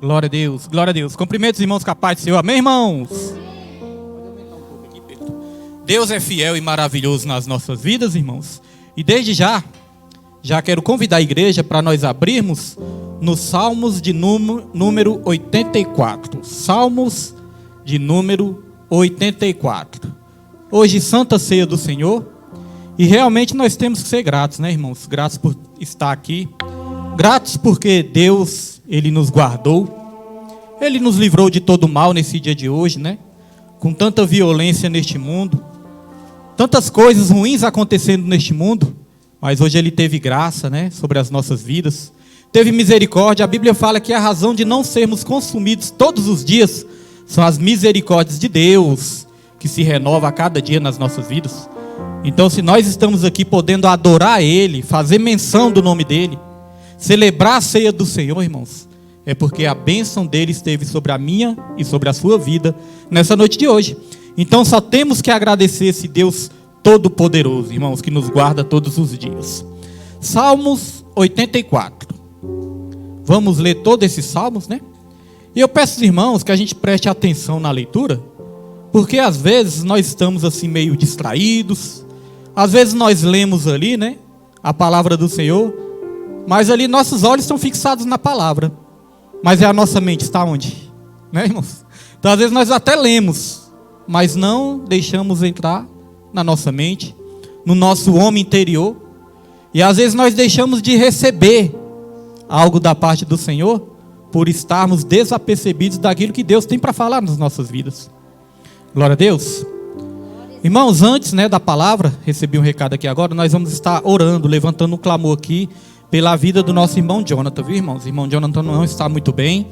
Glória a Deus, glória a Deus. Cumprimentos os irmãos capazes do Senhor. Amém, irmãos? Deus é fiel e maravilhoso nas nossas vidas, irmãos. E desde já quero convidar a igreja para nós abrirmos nos Salmos de número 84. Salmos de número 84. Hoje, Santa Ceia do Senhor. E realmente nós temos que ser gratos, né, irmãos? Gratos por estar aqui. Gratos porque Deus, Ele nos guardou. Ele nos livrou de todo mal nesse dia de hoje, né? Com tanta violência neste mundo. Tantas coisas ruins acontecendo neste mundo. Mas hoje Ele teve graça, né? Sobre as nossas vidas. Teve misericórdia. A Bíblia fala que a razão de não sermos consumidos todos os dias são as misericórdias de Deus, que se renova a cada dia nas nossas vidas. Então, se nós estamos aqui podendo adorar Ele, fazer menção do nome dEle, celebrar a ceia do Senhor, irmãos, é porque a bênção dEle esteve sobre a minha e sobre a sua vida nessa noite de hoje. Então, só temos que agradecer esse Deus Todo-Poderoso, irmãos, que nos guarda todos os dias. Salmos 84. Vamos ler todos esses salmos, né? E eu peço aos irmãos que a gente preste atenção na leitura, porque às vezes nós estamos assim meio distraídos, às vezes nós lemos ali, né, a palavra do Senhor, mas ali nossos olhos estão fixados na palavra, mas a nossa mente está onde? Né, irmãos? Então às vezes nós até lemos, mas não deixamos entrar na nossa mente, no nosso homem interior, e às vezes nós deixamos de receber algo da parte do Senhor, por estarmos desapercebidos daquilo que Deus tem para falar nas nossas vidas. Glória a Deus. Irmãos, antes, né, da palavra, recebi um recado aqui agora, nós vamos estar orando, levantando um clamor aqui, pela vida do nosso irmão Jonathan, viu, irmãos? O irmão Jonathan não está muito bem.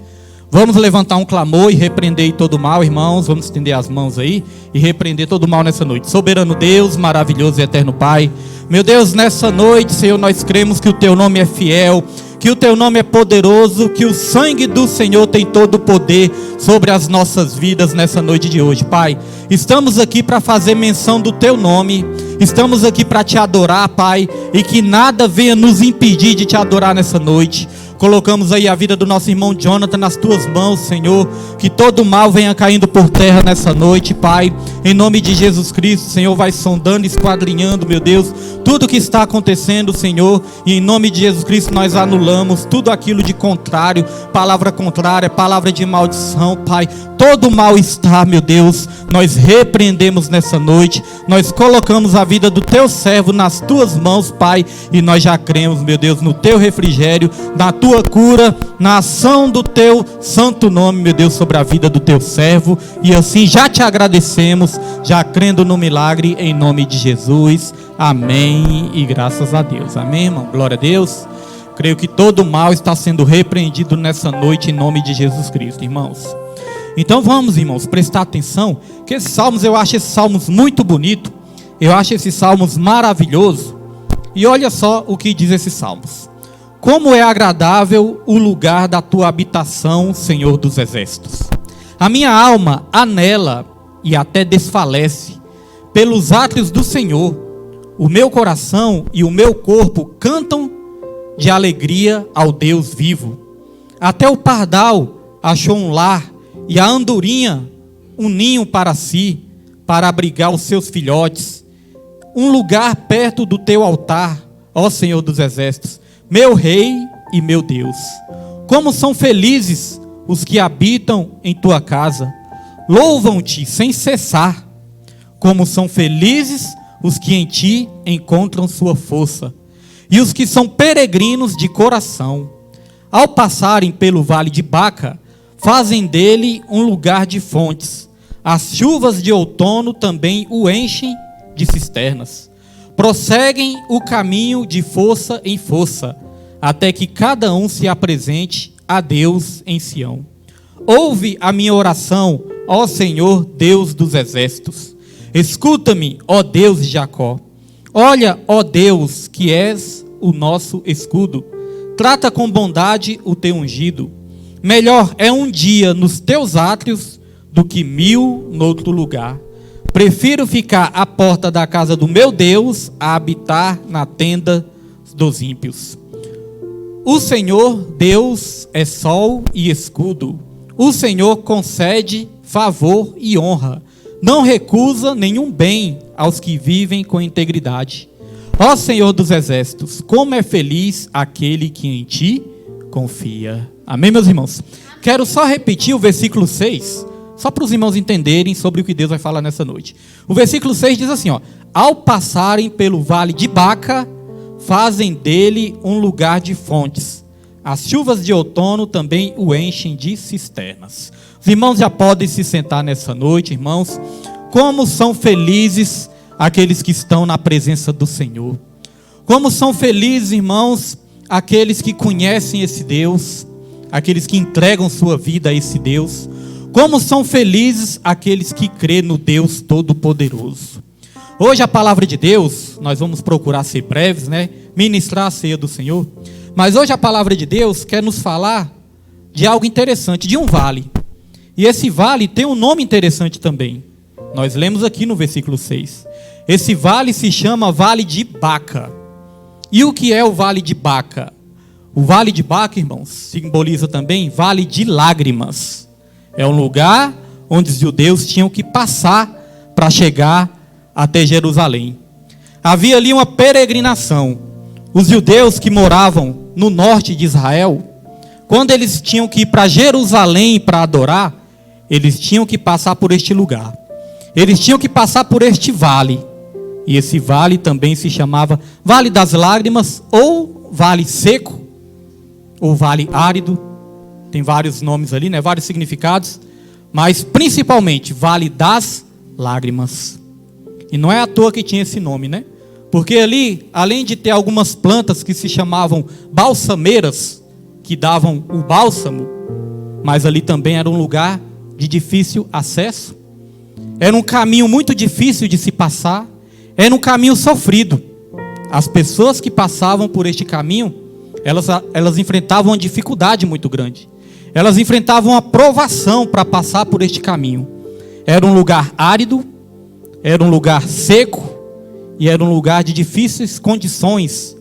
Vamos levantar um clamor e repreender todo o mal, irmãos. Vamos estender as mãos aí e repreender todo o mal nessa noite. Soberano Deus, maravilhoso e eterno Pai, meu Deus, nessa noite, Senhor, nós cremos que o Teu nome é fiel, que o Teu nome é poderoso, que o sangue do Senhor tem todo o poder sobre as nossas vidas nessa noite de hoje. Pai, estamos aqui para fazer menção do Teu nome, estamos aqui para Te adorar, Pai, e que nada venha nos impedir de Te adorar nessa noite. Colocamos aí a vida do nosso irmão Jonathan nas Tuas mãos, Senhor, que todo mal venha caindo por terra nessa noite, Pai, em nome de Jesus Cristo. Senhor, vai sondando, esquadrinhando, meu Deus, tudo que está acontecendo, Senhor, e em nome de Jesus Cristo nós anulamos tudo aquilo de contrário, palavra contrária, palavra de maldição, Pai, todo mal está, meu Deus, nós repreendemos nessa noite, nós colocamos a vida do Teu servo nas Tuas mãos, Pai, e nós já cremos, meu Deus, no Teu refrigério, na Tua cura, na ação do Teu santo nome, meu Deus, sobre a vida do Teu servo, e assim já Te agradecemos, já crendo no milagre, em nome de Jesus, amém, e graças a Deus, amém, irmão, glória a Deus. Creio que todo mal está sendo repreendido nessa noite, em nome de Jesus Cristo, irmãos. Então vamos, irmãos, prestar atenção, que esses salmos, eu acho esses salmos muito bonitos, eu acho esses salmos maravilhosos, e olha só o que diz esses salmos. Como é agradável o lugar da Tua habitação, Senhor dos exércitos. A minha alma anela e até desfalece pelos átrios do Senhor. O meu coração e o meu corpo cantam de alegria ao Deus vivo. Até o pardal achou um lar e a andorinha um ninho para si, para abrigar os seus filhotes. Um lugar perto do Teu altar, ó Senhor dos exércitos, meu Rei e meu Deus. Como são felizes os que habitam em Tua casa, louvam-Te sem cessar. Como são felizes os que em Ti encontram sua força, e os que são peregrinos de coração. Ao passarem pelo vale de Baca, fazem dele um lugar de fontes. As chuvas de outono também o enchem de cisternas. Prosseguem o caminho de força em força, até que cada um se apresente a Deus em Sião. Ouve a minha oração, ó Senhor, Deus dos exércitos. Escuta-me, ó Deus de Jacó. Olha, ó Deus, que és o nosso escudo. Trata com bondade o Teu ungido. Melhor é um dia nos Teus átrios do que 1000 noutro lugar. Prefiro ficar à porta da casa do meu Deus a habitar na tenda dos ímpios. O Senhor Deus é sol e escudo. O Senhor concede favor e honra. Não recusa nenhum bem aos que vivem com integridade. Ó Senhor dos exércitos, como é feliz aquele que em ti confia. Amém, meus irmãos? Quero só repetir o versículo 6, só para os irmãos entenderem sobre o que Deus vai falar nessa noite. O versículo 6 diz assim, ó: ao passarem pelo vale de Baca, fazem dele um lugar de fontes. As chuvas de outono também o enchem de cisternas. Os irmãos já podem se sentar nessa noite, irmãos. Como são felizes aqueles que estão na presença do Senhor. Como são felizes, irmãos, aqueles que conhecem esse Deus, aqueles que entregam sua vida a esse Deus. Como são felizes aqueles que crêem no Deus Todo-Poderoso. Hoje a palavra de Deus, nós vamos procurar ser breves, né? Ministrar a ceia do Senhor. Mas hoje a palavra de Deus quer nos falar de algo interessante, de um vale. E esse vale tem um nome interessante também. Nós lemos aqui no versículo 6. Esse vale se chama Vale de Baca. E o que é o Vale de Baca? O Vale de Baca, irmãos, simboliza também Vale de Lágrimas. É um lugar onde os judeus tinham que passar para chegar até Jerusalém. Havia ali uma peregrinação. Os judeus que moravam no norte de Israel, quando eles tinham que ir para Jerusalém para adorar, eles tinham que passar por este lugar. Eles tinham que passar por este vale. E esse vale também se chamava Vale das Lágrimas, ou Vale Seco, ou Vale Árido. Tem vários nomes ali, né? Vários significados. Mas principalmente Vale das Lágrimas. E não é à toa que tinha esse nome, né? Porque ali, além de ter algumas plantas que se chamavam balsameiras, que davam o bálsamo, mas ali também era um lugar de difícil acesso. Era um caminho muito difícil de se passar. Era um caminho sofrido. As pessoas que passavam por este caminho, elas enfrentavam uma dificuldade muito grande. Elas enfrentavam uma provação para passar por este caminho. Era um lugar árido, era um lugar seco, e era um lugar de difíceis condições,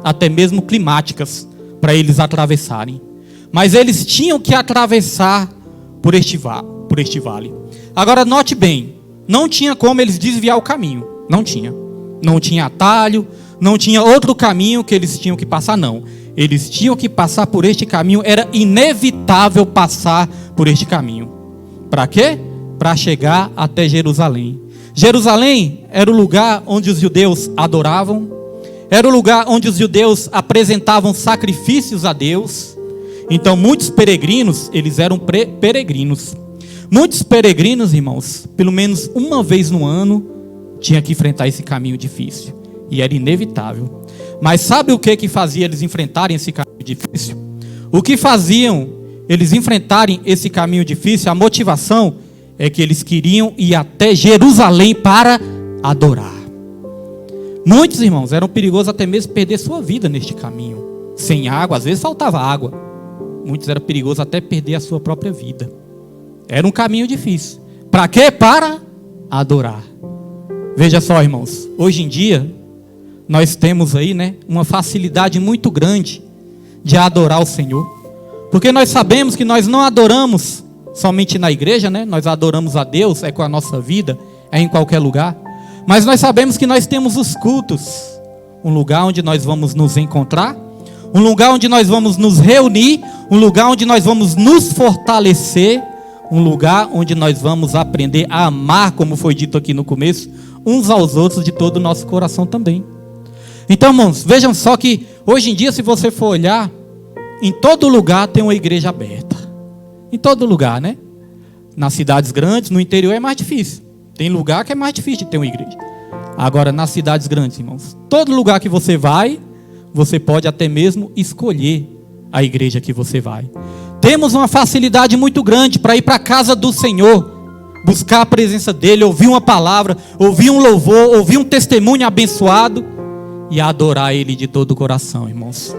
até mesmo climáticas, para eles atravessarem. Mas eles tinham que atravessar por este vale. Agora note bem, não tinha como eles desviar o caminho. Não tinha. Não tinha atalho, não tinha outro caminho que eles tinham que passar, não. Eles tinham que passar por este caminho, era inevitável passar por este caminho. Para quê? Para chegar até Jerusalém. Jerusalém era o lugar onde os judeus adoravam, era o lugar onde os judeus apresentavam sacrifícios a Deus. Então muitos peregrinos, eles eram peregrinos. Muitos peregrinos, irmãos, pelo menos uma vez no ano, tinha que enfrentar esse caminho difícil. E era inevitável. Mas sabe o que fazia eles enfrentarem esse caminho difícil? O que faziam eles enfrentarem esse caminho difícil, a motivação, é que eles queriam ir até Jerusalém para adorar. Muitos, irmãos, eram perigosos até mesmo perder sua vida neste caminho. Sem água, às vezes faltava água. Muitos eram perigosos até perder a sua própria vida. Era um caminho difícil. Para quê? Para adorar. Veja só, irmãos, hoje em dia, nós temos aí, né, uma facilidade muito grande de adorar o Senhor. Porque nós sabemos que nós não adoramos somente na igreja, né? Nós adoramos a Deus, é com a nossa vida, é em qualquer lugar. Mas nós sabemos que nós temos os cultos, um lugar onde nós vamos nos encontrar, um lugar onde nós vamos nos reunir, um lugar onde nós vamos nos fortalecer, um lugar onde nós vamos aprender a amar, como foi dito aqui no começo, uns aos outros de todo o nosso coração também. Então, irmãos, vejam só que hoje em dia, se você for olhar, em todo lugar tem uma igreja aberta. Em todo lugar, né? Nas cidades grandes, no interior é mais difícil. Tem lugar que é mais difícil de ter uma igreja. Agora, nas cidades grandes, irmãos, todo lugar que você vai, você pode até mesmo escolher a igreja que você vai. Temos uma facilidade muito grande para ir para a casa do Senhor, buscar a presença dEle, ouvir uma palavra, ouvir um louvor, ouvir um testemunho abençoado e adorar Ele de todo o coração, irmãos.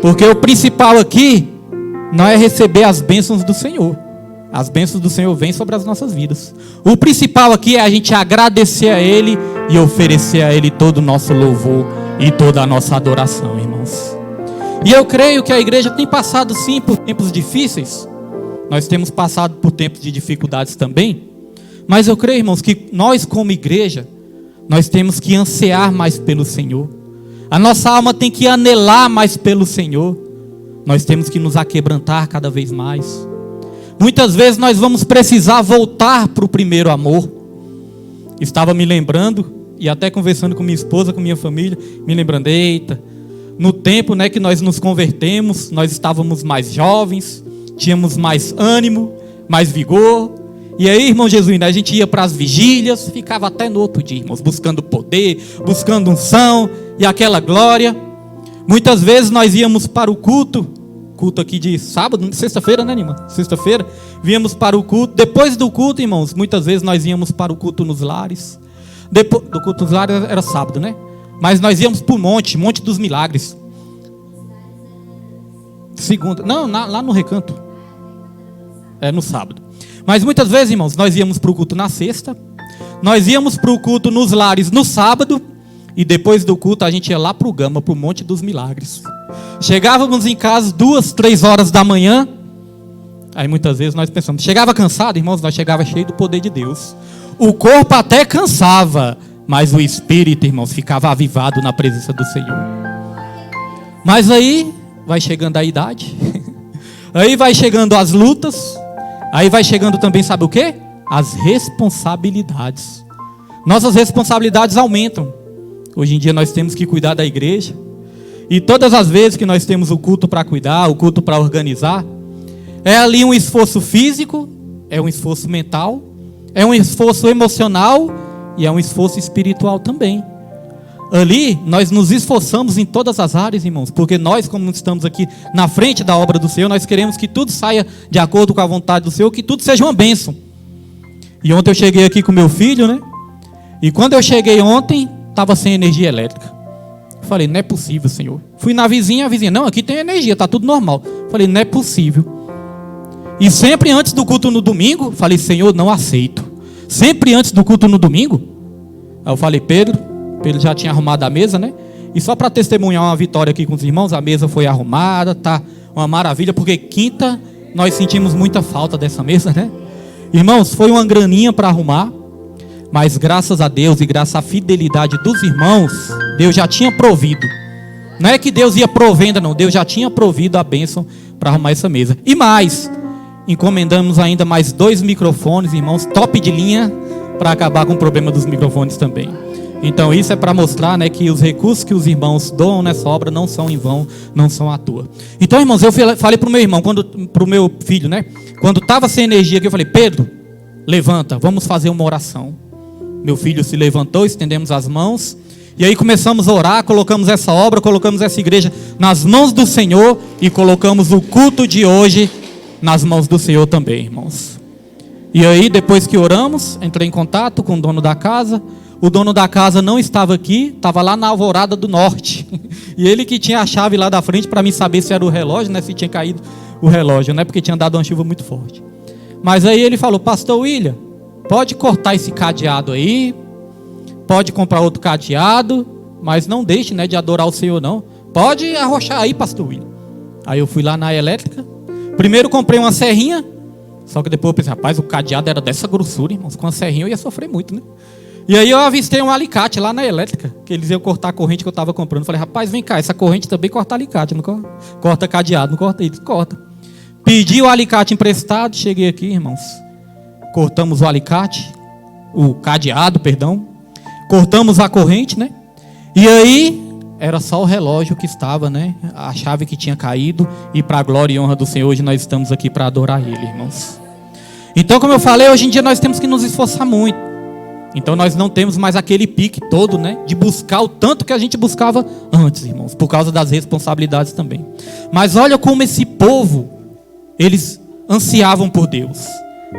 Porque o principal aqui não é receber as bênçãos do Senhor. As bênçãos do Senhor vêm sobre as nossas vidas. O principal aqui é a gente agradecer a Ele e oferecer a Ele todo o nosso louvor e toda a nossa adoração, irmãos. E eu creio que a igreja tem passado sim por tempos difíceis. Nós temos passado por tempos de dificuldades também. Mas eu creio, irmãos, que nós como igreja, nós temos que ansiar mais pelo Senhor. A nossa alma tem que anelar mais pelo Senhor. Nós temos que nos aquebrantar cada vez mais. Muitas vezes nós vamos precisar voltar para o primeiro amor. Estava me lembrando, e até conversando com minha esposa, com minha família, me lembrando, eita, no tempo, né, que nós nos convertemos, nós estávamos mais jovens, tínhamos mais ânimo, mais vigor. E aí, irmão Jesuíno, a gente ia para as vigílias, ficava até no outro dia, irmãos, buscando poder, buscando unção e aquela glória. Muitas vezes nós íamos para o culto aqui de sábado, sexta-feira, né, irmã? Sexta-feira, víamos para o culto. Depois do culto, irmãos, muitas vezes nós íamos para o culto nos lares. Depois do culto nos lares era sábado, né? Mas nós íamos para o Monte dos Milagres. Segunda, não, lá no Recanto. É no sábado. Mas muitas vezes, irmãos, nós íamos para o culto na sexta. Nós íamos para o culto nos lares no sábado. E depois do culto a gente ia lá para o Gama, para o Monte dos Milagres. Chegávamos em casa 2, 3 horas da manhã. Aí muitas vezes nós pensamos, chegava cansado, irmãos, nós chegava cheio do poder de Deus. O corpo até cansava, mas o espírito, irmãos, ficava avivado na presença do Senhor. Mas aí vai chegando a idade. Aí vai chegando as lutas. Aí vai chegando também, sabe o quê? As responsabilidades. Nossas responsabilidades aumentam. Hoje em dia nós temos que cuidar da igreja. E todas as vezes que nós temos o culto para cuidar, o culto para organizar, é ali um esforço físico, é um esforço mental, é um esforço emocional e é um esforço espiritual também. Ali nós nos esforçamos em todas as áreas, irmãos, porque nós, como estamos aqui na frente da obra do Senhor, nós queremos que tudo saia de acordo com a vontade do Senhor, que tudo seja uma bênção. E ontem eu cheguei aqui com meu filho, né? E quando eu cheguei ontem, estava sem energia elétrica. Falei, não é possível, Senhor. Fui na vizinha, a vizinha, não, aqui tem energia, está tudo normal. Falei, não é possível. E sempre antes do culto no domingo, falei, Senhor, não aceito. Sempre antes do culto no domingo. Aí eu falei, Pedro já tinha arrumado a mesa, né? E só para testemunhar uma vitória aqui com os irmãos, a mesa foi arrumada, tá uma maravilha, porque quinta nós sentimos muita falta dessa mesa, né? Irmãos, foi uma graninha para arrumar, mas graças a Deus e graças à fidelidade dos irmãos, Deus já tinha provido. Não é que Deus ia provendo, não. Deus já tinha provido a bênção para arrumar essa mesa. E mais, encomendamos ainda mais 2 microfones, irmãos, top de linha, para acabar com o problema dos microfones também. Então isso é para mostrar, né, que os recursos que os irmãos doam nessa obra não são em vão, não são à toa. Então, irmãos, eu falei para o meu irmão, para o meu filho, né, quando estava sem energia aqui, eu falei, Pedro, levanta, vamos fazer uma oração. Meu filho se levantou, estendemos as mãos, e aí começamos a orar, colocamos essa obra, colocamos essa igreja nas mãos do Senhor, e colocamos o culto de hoje nas mãos do Senhor também, irmãos. E aí, depois que oramos, entrei em contato com o dono da casa. O dono da casa não estava aqui, estava lá na Alvorada do Norte. E ele que tinha a chave lá da frente para mim saber se era o relógio, né, se tinha caído o relógio, né, porque tinha dado uma chuva muito forte. Mas aí ele falou, pastor William, pode cortar esse cadeado aí, pode comprar outro cadeado, mas não deixe, né, de adorar o Senhor não. Pode arrochar aí, pastor William. Aí eu fui lá na elétrica. Primeiro comprei uma serrinha, só que depois eu pensei, rapaz, o cadeado era dessa grossura, irmãos, com a serrinha eu ia sofrer muito, né? E aí eu avistei um alicate lá na elétrica, que eles iam cortar a corrente que eu estava comprando. Falei, rapaz, vem cá, essa corrente também corta alicate, não corta cadeado, não corta isso, corta. Pedi o alicate emprestado, cheguei aqui, irmãos. Cortamos o alicate, o cadeado, perdão. Cortamos a corrente, né? E aí era só o relógio que estava, né? A chave que tinha caído. E para a glória e honra do Senhor, hoje nós estamos aqui para adorar Ele, irmãos. Então, como eu falei, hoje em dia nós temos que nos esforçar muito. Então nós não temos mais aquele pique todo, né, de buscar o tanto que a gente buscava antes, irmãos, por causa das responsabilidades também. Mas olha como esse povo, eles ansiavam por Deus.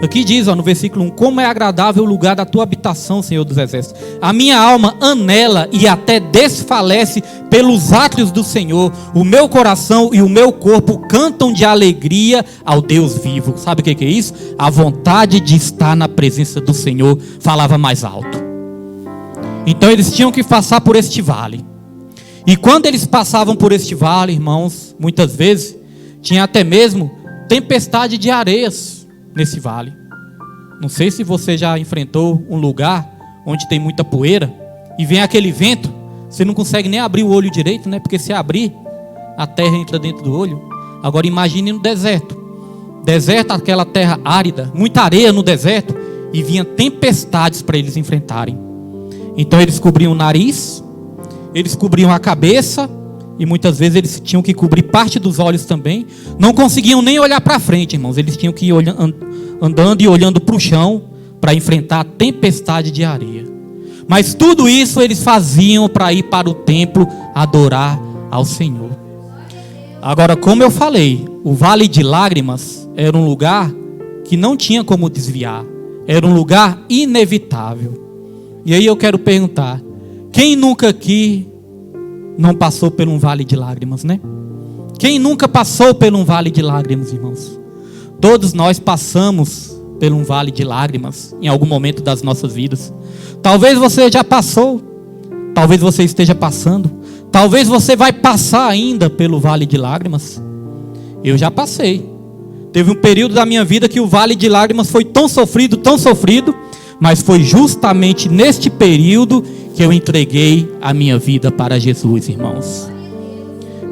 Aqui diz, ó, no versículo 1, como é agradável o lugar da tua habitação, Senhor dos Exércitos. A minha alma anela e até desfalece pelos átrios do Senhor. O meu coração e o meu corpo cantam de alegria ao Deus vivo. Sabe o que é isso? A vontade de estar na presença do Senhor falava mais alto. Então eles tinham que passar por este vale. E quando eles passavam por este vale, irmãos, muitas vezes tinha até mesmo tempestade de areias nesse vale. Não sei se você já enfrentou um lugar onde tem muita poeira e vem aquele vento, você não consegue nem abrir o olho direito, né? Porque se abrir, a terra entra dentro do olho. Agora imagine no deserto. Deserto, aquela terra árida, muita areia no deserto, e vinha tempestades para eles enfrentarem. Então eles cobriam o nariz, eles cobriam a cabeça, e muitas vezes eles tinham que cobrir parte dos olhos também. Não conseguiam nem olhar para frente, irmãos. Eles tinham que ir andando e olhando para o chão para enfrentar a tempestade de areia. Mas tudo isso eles faziam para ir para o templo adorar ao Senhor. Agora, como eu falei, o Vale de Lágrimas era um lugar que não tinha como desviar. Era um lugar inevitável. E aí eu quero perguntar, quem nunca aqui não passou por um vale de lágrimas, né? Quem nunca passou por um vale de lágrimas, irmãos? Todos nós passamos por um vale de lágrimas em algum momento das nossas vidas. Talvez você já passou, talvez você esteja passando, talvez você vai passar ainda pelo vale de lágrimas. Eu já passei. Teve um período da minha vida que o vale de lágrimas foi tão sofrido, mas foi justamente neste período que eu entreguei a minha vida para Jesus, irmãos.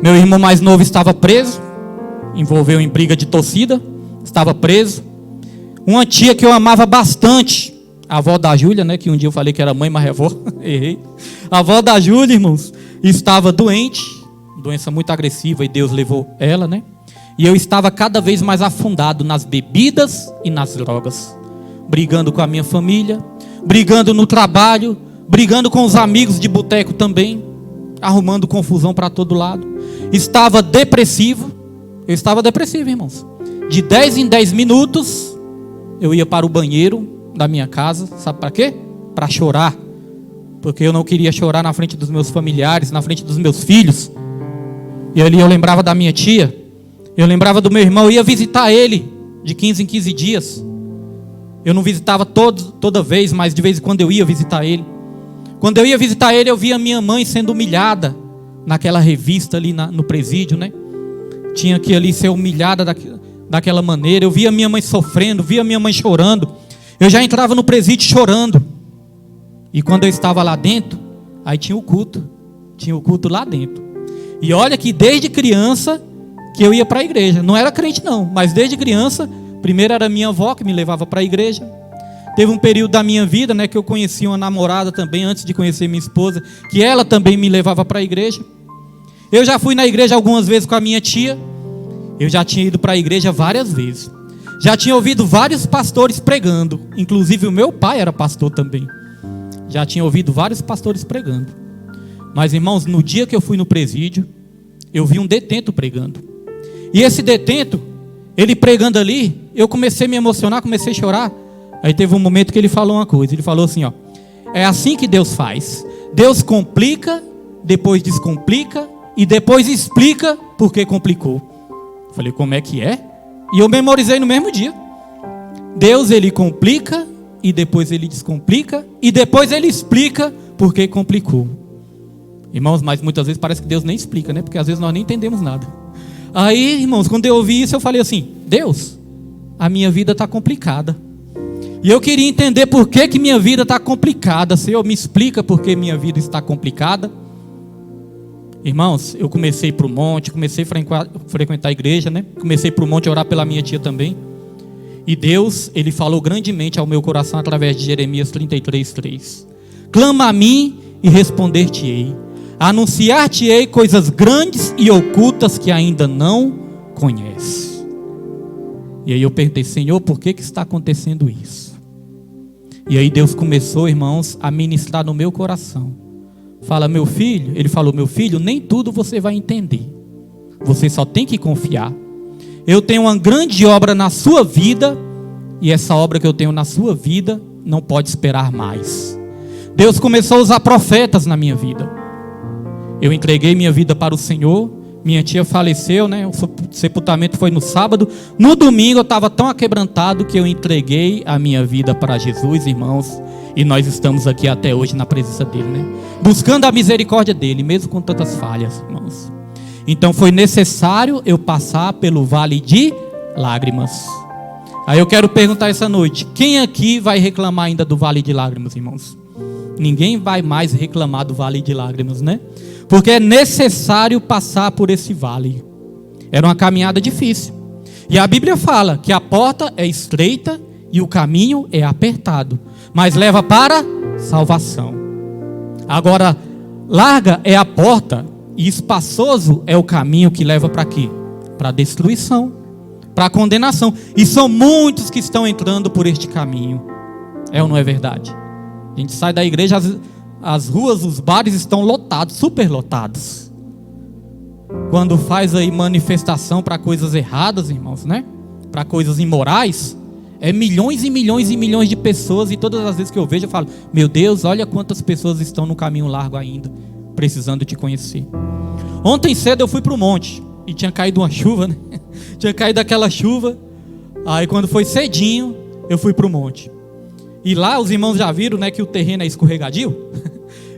Meu irmão mais novo estava preso, envolveu em briga de torcida, estava preso. Uma tia que eu amava bastante, a avó da Júlia, né, que um dia eu falei que era mãe, mas é avó, errei. A avó da Júlia, irmãos, estava doente, doença muito agressiva, e Deus levou ela, né? E eu estava cada vez mais afundado nas bebidas e nas drogas, brigando com a minha família, brigando no trabalho, brigando com os amigos de boteco também, arrumando confusão para todo lado. Estava depressivo. Eu estava depressivo, irmãos. De 10 em 10 minutos eu ia para o banheiro da minha casa. Sabe para quê? Para chorar. Porque eu não queria chorar na frente dos meus familiares, na frente dos meus filhos. E ali eu lembrava da minha tia, eu lembrava do meu irmão. Eu ia visitar ele de 15 em 15 dias. Eu não visitava toda vez, mas de vez em quando eu ia visitar ele. Quando eu ia visitar ele, eu via minha mãe sendo humilhada naquela revista ali no presídio, né? Tinha que ali ser humilhada daquela maneira. Eu via minha mãe sofrendo, via minha mãe chorando. Eu já entrava no presídio chorando. E quando eu estava lá dentro, aí tinha o culto lá dentro. E olha que desde criança que eu ia para a igreja. Não era crente não, mas desde criança, primeiro era minha avó que me levava para a igreja. Teve um período da minha vida, né, que eu conheci uma namorada também, antes de conhecer minha esposa, que ela também me levava para a igreja. Eu já fui na igreja algumas vezes com a minha tia. Eu já tinha ido para a igreja várias vezes. Já tinha ouvido vários pastores pregando. Inclusive o meu pai era pastor também. Já tinha ouvido vários pastores pregando. Mas, irmãos, no dia que eu fui no presídio, eu vi um detento pregando. E esse detento, ele pregando ali, eu comecei a me emocionar, comecei a chorar. Aí teve um momento que ele falou uma coisa. Ele falou assim, ó: é assim que Deus faz. Deus complica, depois descomplica e depois explica por que complicou. Eu falei, como é que é? E eu memorizei no mesmo dia. Deus, ele complica e depois ele descomplica e depois ele explica por que complicou. Irmãos, mas muitas vezes parece que Deus nem explica, né? Porque às vezes nós nem entendemos nada. Aí, irmãos, quando eu ouvi isso, eu falei assim: Deus, a minha vida está complicada. E eu queria entender por que minha vida está complicada. Senhor, me explica por que minha vida está complicada. Irmãos, eu comecei para o monte, comecei a frequentar a igreja, né? Comecei para o monte a orar pela minha tia também. E Deus, ele falou grandemente ao meu coração através de Jeremias 33:3. Clama a mim e responder-te-ei. Anunciar-te-ei coisas grandes e ocultas que ainda não conheces. E aí eu perguntei: Senhor, por que está acontecendo isso? E aí Deus começou, irmãos, a ministrar no meu coração. Fala, meu filho, ele falou: meu filho, nem tudo você vai entender. Você só tem que confiar. Eu tenho uma grande obra na sua vida, e essa obra que eu tenho na sua vida não pode esperar mais. Deus começou a usar profetas na minha vida. Eu entreguei minha vida para o Senhor, Minha tia faleceu, né? O sepultamento foi no sábado. No domingo eu estava tão aquebrantado que eu entreguei a minha vida para Jesus, irmãos. E nós estamos aqui até hoje na presença dele, né? Buscando a misericórdia dele, mesmo com tantas falhas, irmãos. Então foi necessário eu passar pelo vale de lágrimas. Aí eu quero perguntar essa noite: quem aqui vai reclamar ainda do vale de lágrimas, irmãos? Ninguém vai mais reclamar do vale de lágrimas, né? Porque é necessário passar por esse vale. Era uma caminhada difícil. E a Bíblia fala que a porta é estreita e o caminho é apertado, mas leva para salvação. Agora, larga é a porta e espaçoso é o caminho que leva para quê? Para destruição, para condenação. E são muitos que estão entrando por este caminho. É ou não é verdade? A gente sai da igreja, as ruas, os bares estão lotados, super lotados. Quando faz aí manifestação para coisas erradas, irmãos, né? Para coisas imorais, é milhões e milhões e milhões de pessoas. E todas as vezes que eu vejo, eu falo: meu Deus, olha quantas pessoas estão no caminho largo ainda, precisando te conhecer. Ontem cedo eu fui para o monte e tinha caído uma chuva, né? Tinha caído aquela chuva. Aí quando foi cedinho, eu fui para o monte. E lá os irmãos já viram, né, que o terreno é escorregadio.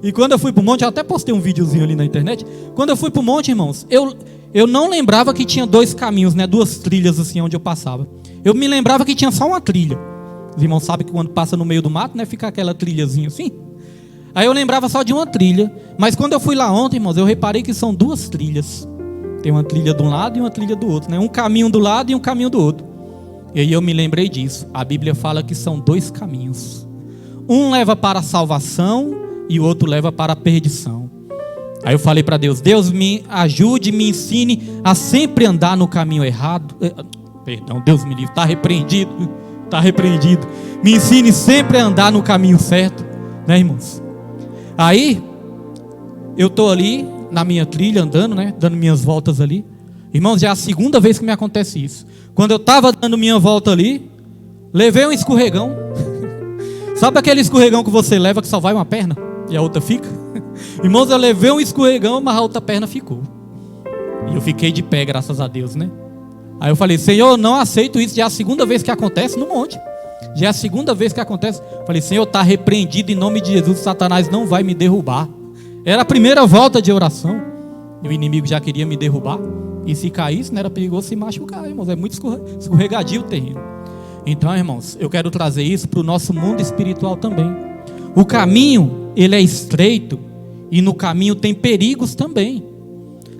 E quando eu fui para o monte, eu até postei um videozinho ali na internet. Quando eu fui para o monte, irmãos, eu não lembrava que tinha dois caminhos, né, duas trilhas assim onde eu passava. Eu me lembrava que tinha só uma trilha. Os irmãos sabem que quando passa no meio do mato, né, fica aquela trilhazinha assim. Aí eu lembrava só de uma trilha. Mas quando eu fui lá ontem, irmãos, eu reparei que são duas trilhas. Tem uma trilha de um lado e uma trilha do outro, né? Um caminho do lado e um caminho do outro. E aí eu me lembrei disso. A Bíblia fala que são dois caminhos. Um leva para a salvação e o outro leva para a perdição. Aí eu falei para Deus: Deus, me ajude, me ensine a sempre andar no caminho errado. Perdão, Deus me livre, está repreendido. Está repreendido. Me ensine sempre a andar no caminho certo, né, irmãos? Aí eu estou ali na minha trilha andando, né, dando minhas voltas ali. Irmãos, já é a segunda vez que me acontece isso. Quando eu estava dando minha volta ali, levei um escorregão. Sabe aquele escorregão que você leva que só vai uma perna e a outra fica? Irmãos, eu levei um escorregão, mas a outra perna ficou. E eu fiquei de pé, graças a Deus, né? Aí eu falei: Senhor, não aceito isso. Já é a segunda vez que acontece no monte. Já é a segunda vez que acontece. Falei: Senhor, está repreendido em nome de Jesus. Satanás não vai me derrubar. Era a primeira volta de oração. E o inimigo já queria me derrubar. E se caísse, não era perigoso se machucar, irmãos. É muito escorregadio o terreno. Então, irmãos, eu quero trazer isso para o nosso mundo espiritual também. O caminho, ele é estreito. E no caminho tem perigos também.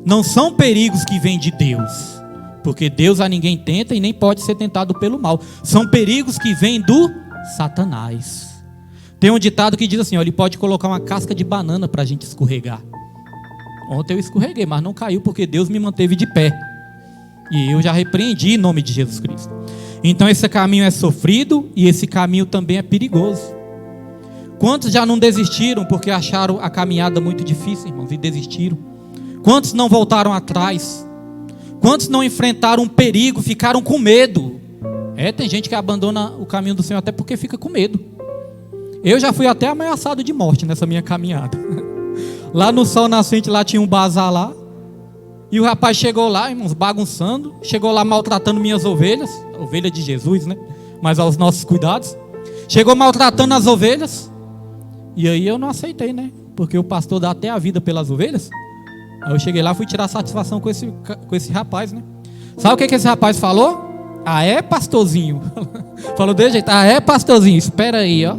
Não são perigos que vêm de Deus, porque Deus a ninguém tenta e nem pode ser tentado pelo mal. São perigos que vêm do Satanás. Tem um ditado que diz assim: ó, ele pode colocar uma casca de banana para a gente escorregar. Ontem eu escorreguei, mas não caiu porque Deus me manteve de pé. E eu já repreendi em nome de Jesus Cristo. Então esse caminho é sofrido e esse caminho também é perigoso. Quantos já não desistiram porque acharam a caminhada muito difícil, irmãos, e desistiram? Quantos não voltaram atrás? Quantos não enfrentaram um perigo, ficaram com medo? Tem gente que abandona o caminho do Senhor até porque fica com medo. Eu já fui até ameaçado de morte nessa minha caminhada. Lá no Sol Nascente, lá tinha um bazar lá. E o rapaz chegou lá, irmãos, bagunçando. Chegou lá maltratando minhas ovelhas. Ovelha de Jesus, né? Mas aos nossos cuidados. Chegou maltratando as ovelhas. E aí eu não aceitei, né? Porque o pastor dá até a vida pelas ovelhas. Aí eu cheguei lá, fui tirar satisfação com esse rapaz, né? Sabe o que esse rapaz falou? Ah, é, pastorzinho? Falou desse jeito: ah, é, pastorzinho? Espera aí, ó.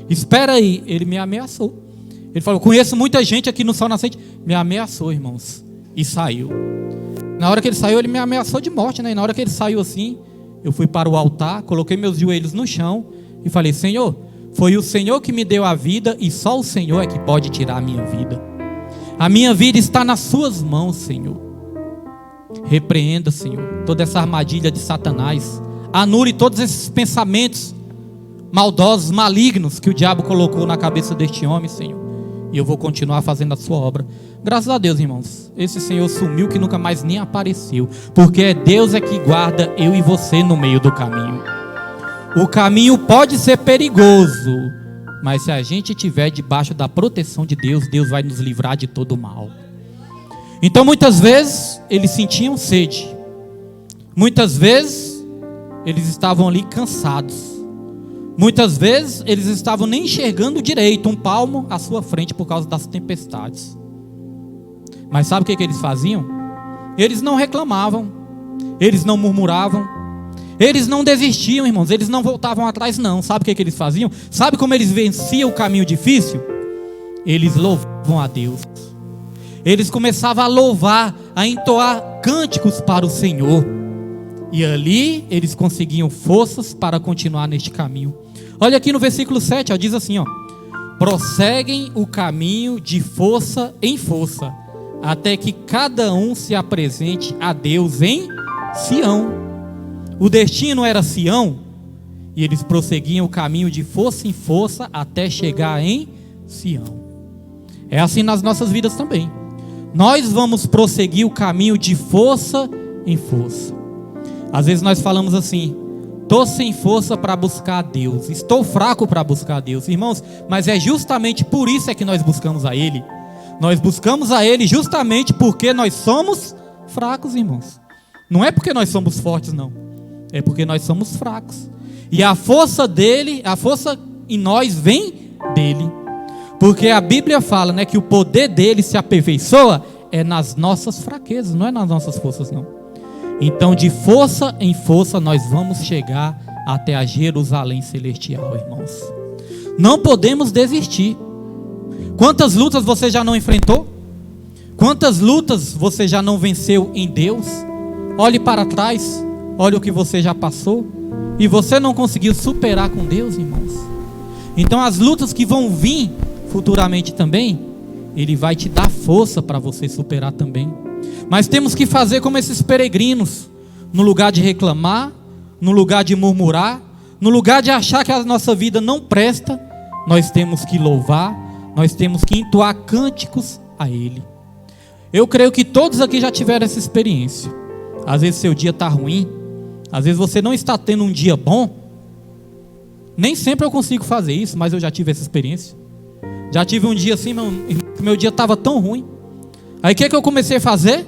Espera aí. Ele me ameaçou. Ele falou: conheço muita gente aqui no Sol Nascente. Me ameaçou, irmãos. E saiu. Na hora que ele saiu, ele me ameaçou de morte, né? E na hora que ele saiu assim, eu fui para o altar, coloquei meus joelhos no chão e falei: Senhor, foi o Senhor que me deu a vida e só o Senhor é que pode tirar a minha vida. A minha vida está nas suas mãos, Senhor. Repreenda, Senhor, toda essa armadilha de Satanás. Anule todos esses pensamentos maldosos, malignos que o diabo colocou na cabeça deste homem, Senhor. E eu vou continuar fazendo a sua obra. Graças a Deus, irmãos, esse Senhor sumiu que nunca mais nem apareceu. Porque Deus é que guarda eu e você no meio do caminho. O caminho pode ser perigoso, mas se a gente estiver debaixo da proteção de Deus, Deus vai nos livrar de todo o mal. Então muitas vezes eles sentiam sede. Muitas vezes eles estavam ali cansados. Muitas vezes eles estavam nem enxergando direito um palmo à sua frente por causa das tempestades. Mas sabe o que eles faziam? Eles não reclamavam, eles não murmuravam, eles não desistiam, irmãos, eles não voltavam atrás não. Sabe o que eles faziam? Sabe como eles venciam o caminho difícil? Eles louvavam a Deus. Eles começavam a louvar, a entoar cânticos para o Senhor. E ali eles conseguiam forças para continuar neste caminho. Olha aqui no versículo 7, ó, diz assim, ó: prosseguem o caminho de força em força, até que cada um se apresente a Deus em Sião. O destino era Sião, e eles prosseguiam o caminho de força em força até chegar em Sião. É assim nas nossas vidas também. Nós vamos prosseguir o caminho de força em força. Às vezes nós falamos assim: estou sem força para buscar a Deus, estou fraco para buscar a Deus. Irmãos, mas é justamente por isso é que nós buscamos a Ele. Nós buscamos a Ele justamente porque nós somos fracos, irmãos. Não é porque nós somos fortes, não. É porque nós somos fracos. E a força dele, a força em nós vem dele. Porque a Bíblia fala, né, que o poder dele se aperfeiçoa é nas nossas fraquezas, não é nas nossas forças, não. Então, de força em força, nós vamos chegar até a Jerusalém celestial, irmãos. Não podemos desistir. Quantas lutas você já não enfrentou? Quantas lutas você já não venceu em Deus? Olhe para trás, olhe o que você já passou, e você não conseguiu superar com Deus, irmãos. Então, as lutas que vão vir futuramente também, Ele vai te dar força para você superar também. Mas temos que fazer como esses peregrinos, no lugar de reclamar, no lugar de murmurar, no lugar de achar que a nossa vida não presta, nós temos que louvar, nós temos que entoar cânticos a Ele. Eu creio que todos aqui já tiveram essa experiência. Às vezes seu dia está ruim, às vezes você não está tendo um dia bom. Nem sempre eu consigo fazer isso, mas eu já tive essa experiência. Já tive um dia assim, meu dia estava tão ruim. Aí o que eu comecei a fazer?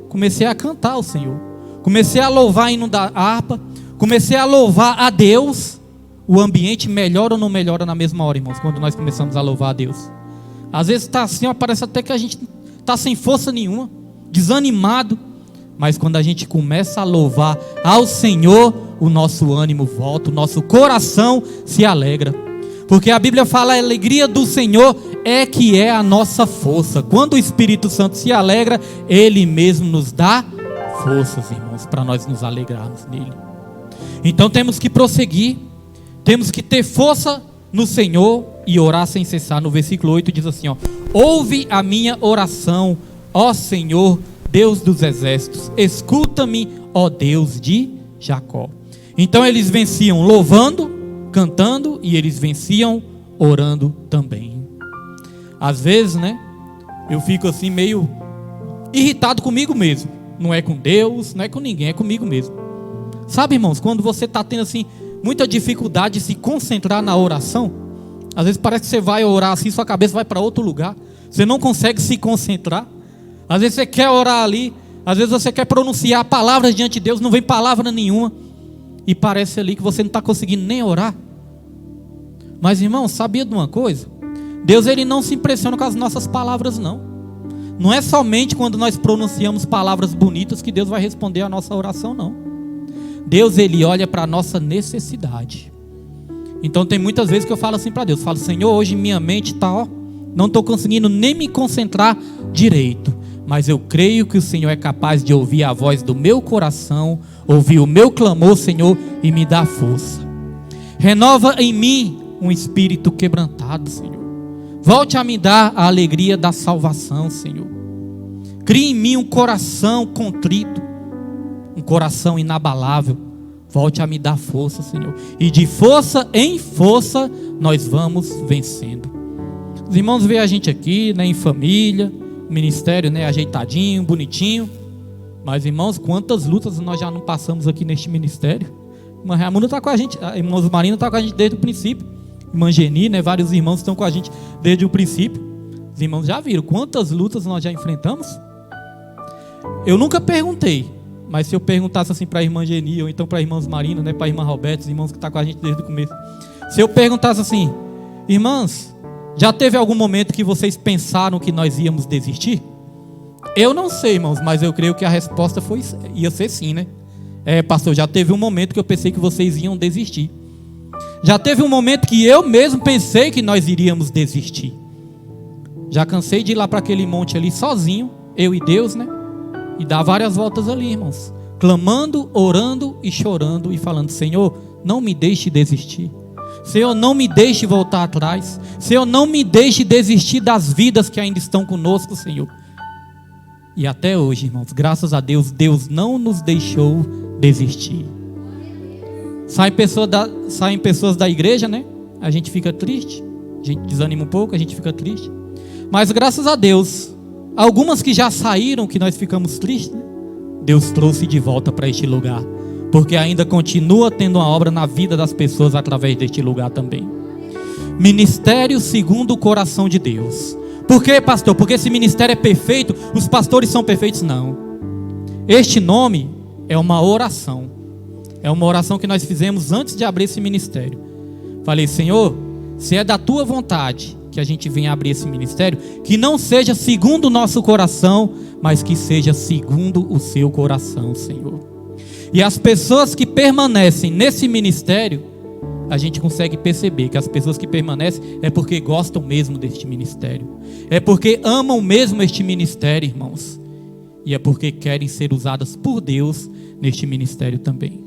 Comecei a cantar ao Senhor. Comecei a louvar hino da harpa. Comecei a louvar a Deus. O ambiente melhora ou não melhora na mesma hora, irmãos, quando nós começamos a louvar a Deus. Às vezes está assim, ó, parece até que a gente está sem força nenhuma, desanimado. Mas quando a gente começa a louvar ao Senhor, o nosso ânimo volta, o nosso coração se alegra. Porque a Bíblia fala: a alegria do Senhor é que é a nossa força. Quando o Espírito Santo se alegra, Ele mesmo nos dá forças, irmãos, para nós nos alegrarmos nele. Então temos que prosseguir, temos que ter força no Senhor e orar sem cessar. No versículo 8 diz assim, ó: ouve a minha oração, ó Senhor, Deus dos exércitos, escuta-me, ó Deus de Jacó. Então eles venciam louvando, cantando, e eles venciam orando também. Às vezes, né, eu fico assim meio irritado comigo mesmo. Não é com Deus, não é com ninguém, é comigo mesmo. Sabe, irmãos, quando você está tendo assim muita dificuldade de se concentrar na oração, às vezes parece que você vai orar assim, sua cabeça vai para outro lugar, você não consegue se concentrar. Às vezes você quer orar ali, às vezes você quer pronunciar palavras diante de Deus, não vem palavra nenhuma, e parece ali que você não está conseguindo nem orar. Mas, irmão, sabia de uma coisa? Deus, Ele não se impressiona com as nossas palavras, não. Não é somente quando nós pronunciamos palavras bonitas que Deus vai responder a nossa oração, não. Deus, Ele olha para a nossa necessidade. Então tem muitas vezes que eu falo assim para Deus, falo: Senhor, hoje minha mente está, ó, não estou conseguindo nem me concentrar direito, mas eu creio que o Senhor é capaz de ouvir a voz do meu coração, ouvir o meu clamor, Senhor, e me dar força. Renova em mim um espírito quebrantado, Senhor. Volte a me dar a alegria da salvação, Senhor. Crie em mim um coração contrito, um coração inabalável. Volte a me dar força, Senhor. E de força em força nós vamos vencendo. Os irmãos veem a gente aqui, né, em família, o ministério, né, ajeitadinho, bonitinho. Mas, irmãos, quantas lutas nós já não passamos aqui neste ministério. Irmã Ramuna está com a gente, a irmã Marina está com a gente desde o princípio. Irmã Geni, né, vários irmãos estão com a gente desde o princípio. Os irmãos já viram quantas lutas nós já enfrentamos. Eu nunca perguntei, mas se eu perguntasse assim para a irmã Geni, ou então para a irmã Marina, né, para a irmã Roberto, os irmãos que estão com a gente desde o começo. Se eu perguntasse assim, irmãs, já teve algum momento que vocês pensaram que nós íamos desistir? Eu não sei, irmãos, mas eu creio que a resposta ia ser sim, né? Pastor, já teve um momento que eu pensei que vocês iam desistir. Já teve um momento que eu mesmo pensei que nós iríamos desistir. Já cansei de ir lá para aquele monte ali sozinho, eu e Deus, né? E dar várias voltas ali, irmãos, clamando, orando e chorando e falando: Senhor, não me deixe desistir. Senhor, não me deixe voltar atrás. Senhor, não me deixe desistir das vidas que ainda estão conosco, Senhor. E até hoje, irmãos, graças a Deus, Deus não nos deixou desistir. Saem pessoas da igreja, né? A gente fica triste, a gente desanima um pouco, a gente fica triste. Mas graças a Deus, algumas que já saíram, que nós ficamos tristes, né? Deus trouxe de volta para este lugar, porque ainda continua tendo uma obra na vida das pessoas através deste lugar também. Ministério segundo o coração de Deus. Por quê, pastor? Porque esse ministério é perfeito, os pastores são perfeitos? Não. Este nome é uma oração. É uma oração que nós fizemos antes de abrir esse ministério. Falei: Senhor, se é da tua vontade que a gente venha abrir esse ministério, que não seja segundo o nosso coração, mas que seja segundo o seu coração, Senhor. E as pessoas que permanecem nesse ministério, a gente consegue perceber que as pessoas que permanecem é porque gostam mesmo deste ministério, é porque amam mesmo este ministério, irmãos, e é porque querem ser usadas por Deus neste ministério também.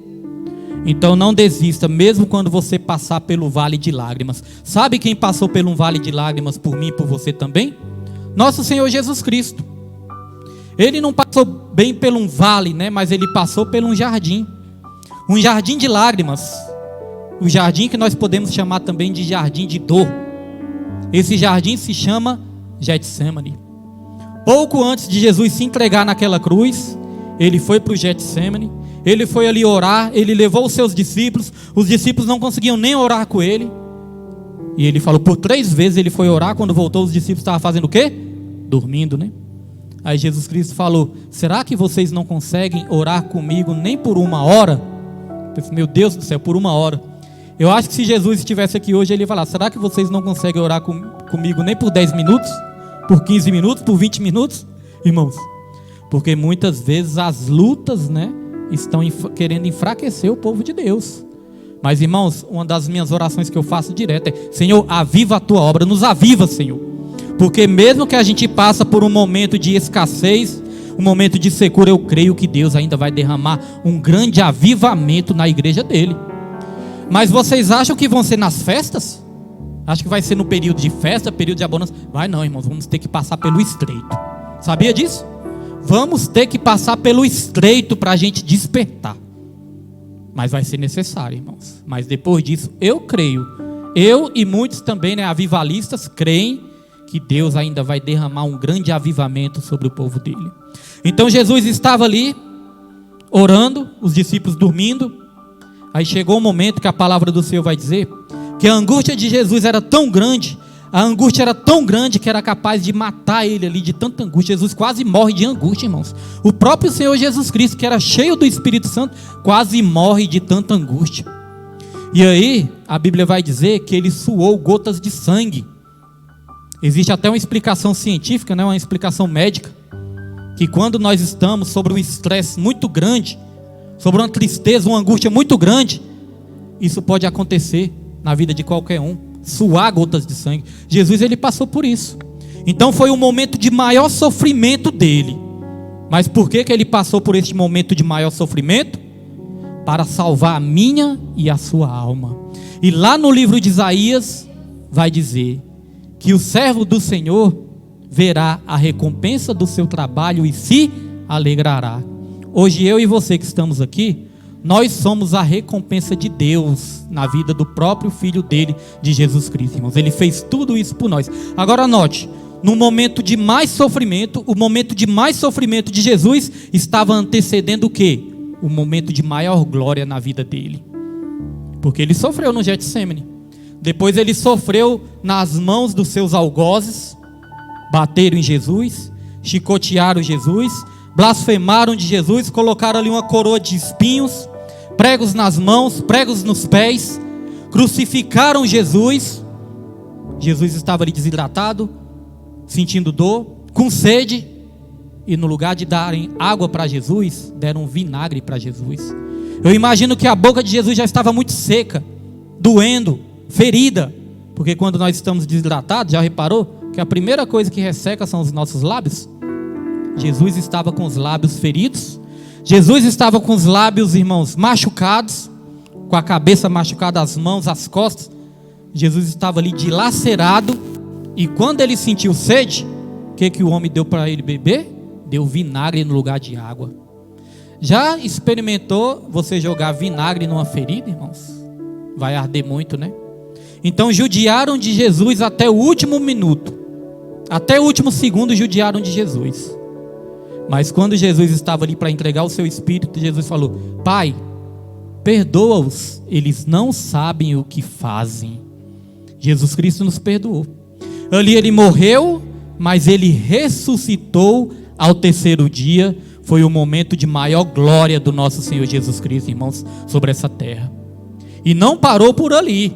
Então não desista, mesmo quando você passar pelo vale de lágrimas. Sabe quem passou pelo um vale de lágrimas por mim e por você também? Nosso Senhor Jesus Cristo. Ele não passou bem por um vale, né? Mas ele passou por um jardim de lágrimas. O jardim que nós podemos chamar também de jardim de dor. Esse jardim se chama Getsemane. Pouco antes de Jesus se entregar naquela cruz, ele foi para o Getsemane. Ele foi ali orar, ele levou os seus discípulos. Os discípulos não conseguiam nem orar com ele. E ele falou, por 3 vezes ele foi orar. Quando voltou, os discípulos estavam fazendo o quê? Dormindo, né? Aí Jesus Cristo falou, será que vocês não conseguem orar comigo nem por 1 hora? Eu pensei, meu Deus do céu, por 1 hora. Eu acho que se Jesus estivesse aqui hoje, ele ia falar, será que vocês não conseguem orar comigo nem por 10 minutos? Por 15 minutos? Por 20 minutos? Irmãos, porque muitas vezes as lutas, né, estão querendo enfraquecer o povo de Deus. Mas, irmãos, uma das minhas orações que eu faço direto é, Senhor, aviva a tua obra, nos aviva, Senhor. Porque mesmo que a gente passa por um momento de escassez, um momento de secura, eu creio que Deus ainda vai derramar um grande avivamento na igreja dele. Mas vocês acham que vão ser nas festas? Acho que vai ser no período de festa, período de abundância? Vai não, irmãos, vamos ter que passar pelo estreito. Sabia disso? Vamos ter que passar pelo estreito para a gente despertar. Mas vai ser necessário, irmãos. Mas depois disso, eu creio, eu e muitos também, né, avivalistas, creem que Deus ainda vai derramar um grande avivamento sobre o povo dele. Então Jesus estava ali, orando, os discípulos dormindo. Aí chegou um momento que a palavra do Senhor vai dizer que a angústia de Jesus era tão grande, a angústia era tão grande que era capaz de matar ele ali de tanta angústia. Jesus quase morre de angústia, irmãos. O próprio Senhor Jesus Cristo, que era cheio do Espírito Santo, quase morre de tanta angústia. E aí, a Bíblia vai dizer que ele suou gotas de sangue. Existe até uma explicação científica, né, uma explicação médica, que quando nós estamos sobre um estresse muito grande, sobre uma tristeza, uma angústia muito grande, isso pode acontecer na vida de qualquer um. Suar gotas de sangue. Jesus, ele passou por isso. Então foi um momento de maior sofrimento dele. Mas por que ele passou por este momento de maior sofrimento? Para salvar a minha e a sua alma. E lá no livro de Isaías vai dizer que o servo do Senhor verá a recompensa do seu trabalho e se alegrará. Hoje eu e você que estamos aqui, nós somos a recompensa de Deus na vida do próprio Filho dele, de Jesus Cristo, irmãos. Ele fez tudo isso por nós. Agora note, no momento de mais sofrimento, o momento de mais sofrimento de Jesus estava antecedendo o quê? O momento de maior glória na vida dele. Porque ele sofreu no Getsemane. Depois ele sofreu nas mãos dos seus algozes, bateram em Jesus, chicotearam Jesus, blasfemaram de Jesus, colocaram ali uma coroa de espinhos, pregos nas mãos, pregos nos pés, crucificaram Jesus. Jesus estava ali desidratado, sentindo dor, com sede, e no lugar de darem água para Jesus, deram vinagre para Jesus. Eu imagino que a boca de Jesus já estava muito seca, doendo, ferida, porque quando nós estamos desidratados, já reparou que a primeira coisa que resseca são os nossos lábios? Jesus estava com os lábios feridos, Jesus estava com os lábios, irmãos, machucados, com a cabeça machucada, as mãos, as costas. Jesus estava ali dilacerado, e quando ele sentiu sede, o que o homem deu para ele beber? Deu vinagre no lugar de água. Já experimentou você jogar vinagre numa ferida, irmãos? Vai arder muito, né? Então judiaram de Jesus até o último minuto, até o último segundo judiaram de Jesus. Mas quando Jesus estava ali para entregar o seu espírito, Jesus falou: Pai, perdoa-os, eles não sabem o que fazem. Jesus Cristo nos perdoou. Ali ele morreu, mas ele ressuscitou ao terceiro dia. Foi o momento de maior glória do nosso Senhor Jesus Cristo, irmãos, sobre essa terra. E não parou por ali,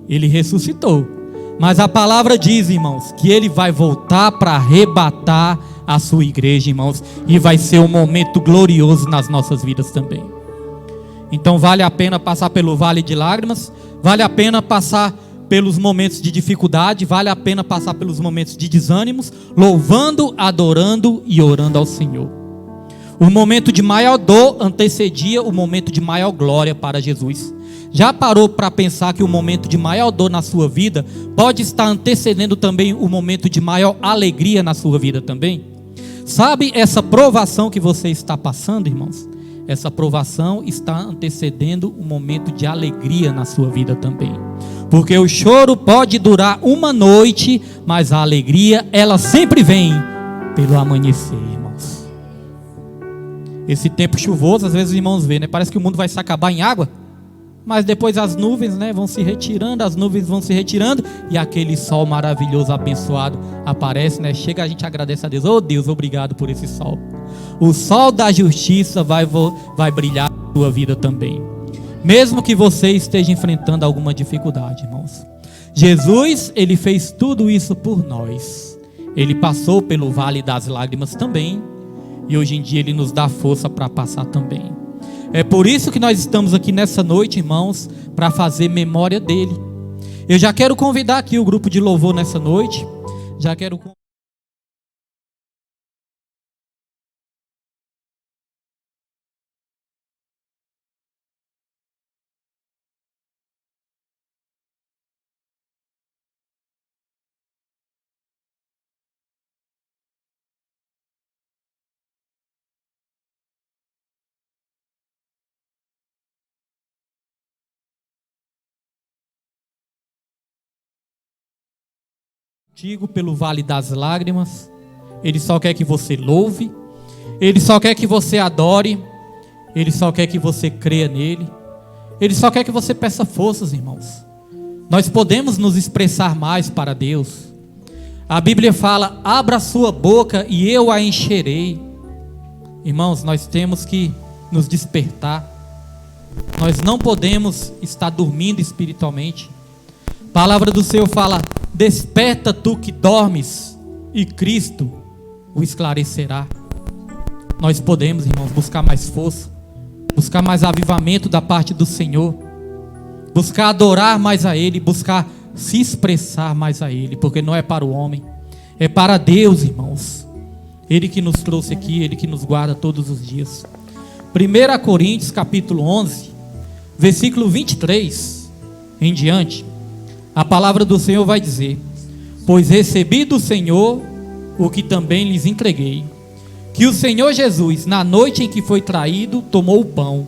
ele ressuscitou. Mas a palavra diz, irmãos, que ele vai voltar para arrebatar a sua igreja, irmãos, e vai ser um momento glorioso nas nossas vidas também. Então vale a pena passar pelo vale de lágrimas, vale a pena passar pelos momentos de dificuldade, vale a pena passar pelos momentos de desânimos, louvando, adorando e orando ao Senhor. O momento de maior dor antecedia o momento de maior glória para Jesus. Já parou para pensar que o momento de maior dor na sua vida pode estar antecedendo também o momento de maior alegria na sua vida também? Sabe essa provação que você está passando, irmãos? Essa provação está antecedendo um momento de alegria na sua vida também. Porque o choro pode durar uma noite, mas a alegria, ela sempre vem pelo amanhecer, irmãos. Esse tempo chuvoso, às vezes os irmãos veem, né? Parece que o mundo vai se acabar em água, mas depois as nuvens, né, vão se retirando, as nuvens vão se retirando, e aquele sol maravilhoso, abençoado, aparece, né? Chega, a gente agradece a Deus: oh Deus, obrigado por esse sol. O sol da justiça vai brilhar na sua vida também. Mesmo que você esteja enfrentando alguma dificuldade, irmãos, Jesus, ele fez tudo isso por nós. Ele passou pelo vale das lágrimas também, e hoje em dia ele nos dá força para passar também. É por isso que nós estamos aqui nessa noite, irmãos, para fazer memória dele. Eu já quero convidar aqui o grupo de louvor nessa noite. Já quero contigo pelo vale das lágrimas. Ele só quer que você louve, ele só quer que você adore, ele só quer que você creia nele, ele só quer que você peça forças, irmãos. Nós podemos nos expressar mais para Deus. A Bíblia fala: abra a sua boca e eu a encherei. Irmãos, nós temos que nos despertar. Nós não podemos estar dormindo espiritualmente. A palavra do Senhor fala: desperta tu que dormes, e Cristo o esclarecerá. Nós podemos, irmãos, buscar mais força, buscar mais avivamento da parte do Senhor, buscar adorar mais a Ele, buscar se expressar mais a Ele, porque não é para o homem, é para Deus, irmãos. Ele que nos trouxe aqui, Ele que nos guarda todos os dias. 1 Coríntios capítulo 11, versículo 23 em diante, a palavra do Senhor vai dizer: pois recebi do Senhor o que também lhes entreguei, que o Senhor Jesus, na noite em que foi traído, tomou o pão,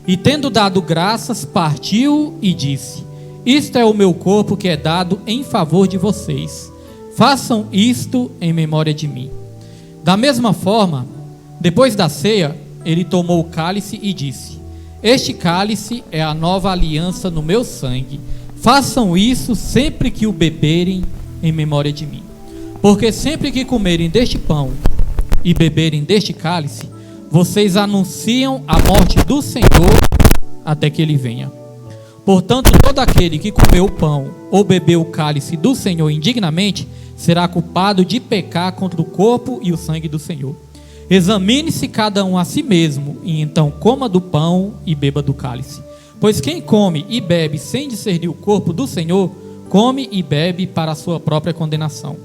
e tendo dado graças, partiu e disse: isto é o meu corpo que é dado em favor de vocês, façam isto em memória de mim. Da mesma forma, depois da ceia, ele tomou o cálice e disse: este cálice é a nova aliança no meu sangue, façam isso sempre que o beberem em memória de mim. Porque sempre que comerem deste pão e beberem deste cálice, vocês anunciam a morte do Senhor até que ele venha. Portanto, todo aquele que comeu o pão ou bebeu o cálice do Senhor indignamente será culpado de pecar contra o corpo e o sangue do Senhor. Examine-se cada um a si mesmo, e então coma do pão e beba do cálice. Pois quem come e bebe sem discernir o corpo do Senhor, come e bebe para a sua própria condenação.